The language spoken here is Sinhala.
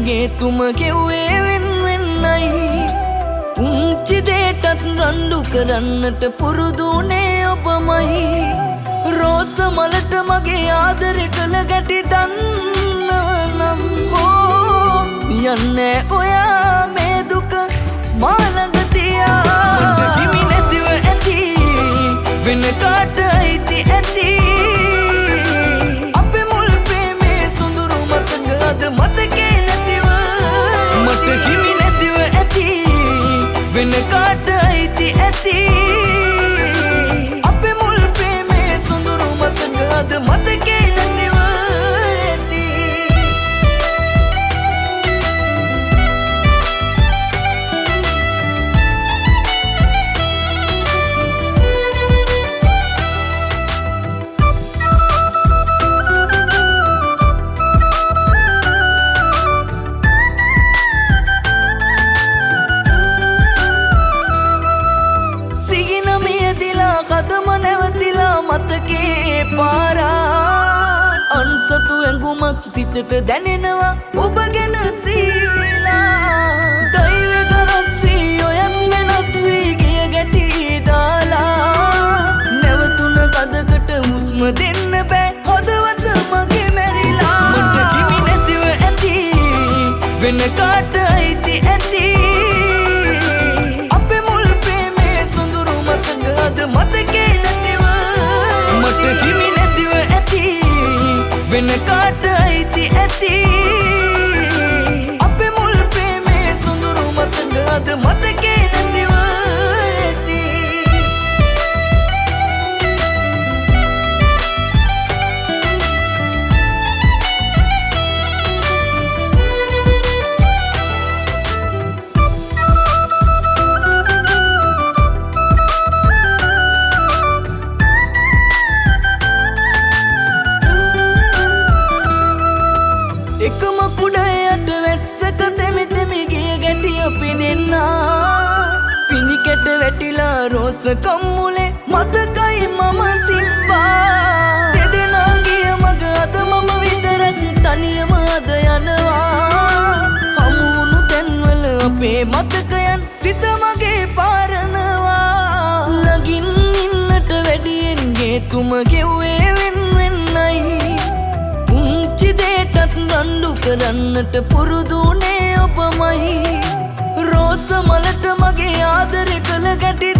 වැඩියෙන්ගේ තුම ගෙව්වේ වෙන්වෙන්නයි පුංචි දේටත් රණ්ඩු කරන්නට පුරුදුනේ ඔබමයි රෝස මලට මගේ ආදරේ කළ ගැටි දන්නවනම් හෝ යන්නේ ඔයා මේ දුක මා ළඟ තියා මට හිමි නැතිව ඇති වෙන කාට අයිති ඇති අපේ මුල් ප්‍රේමේ සොඳුරු මතක අද මතකේ නැතිව මට හිමි නැතිව ඇති වෙන කාට අයිති ඇති අපේ මුල් ප්‍රේමේ සොඳුරු මතක අද මතකේ නැතිව ඇති කදම නැවතිලා මතකේ පාරා අන්සතු ඇඟුමක් සිතට දැනෙනවා ඔබ ගැන සීලා දෛව කරස්වී ඔයත් වෙනස් වී ගිය ගැටි දාලා නැවතුන කදකට හුස්ම දෙන්න බෑ හදවත මගේ මැරිලා මට හිමි නැතිව ඇති වෙන කාට අයිති ඇති මතකේ නැතිව මට හිමි නැතිව ඇති වෙන කාට අයිති ඇති අපේ මුල් ප්‍රේමේ සොඳුරු මතක අද මතකේ නැතිව ඇති එකම කුඩයට වැස්සක තෙමි තෙමි ගිය ගැටි අපි දෙන්නා පිනිකැට වැටිලා රෝස කම්මුලේ මතකයි මම සිම්බා දෙදෙනා ගිය මග අද මම විතරක් තනියම අද යනවා හමුුණු තැන්වල අපේ මතකයන් සිත මගේ පාරනවා ළඟින් ඉන්නට වැඩියෙන්ගේ තුම ගෙව්වේ වෙන්වෙන්නයි රණ්ඩු කරන්නට පුරුදුනේ ඔබමයි රෝස මලට මගේ ආදරේ කළ ගැටි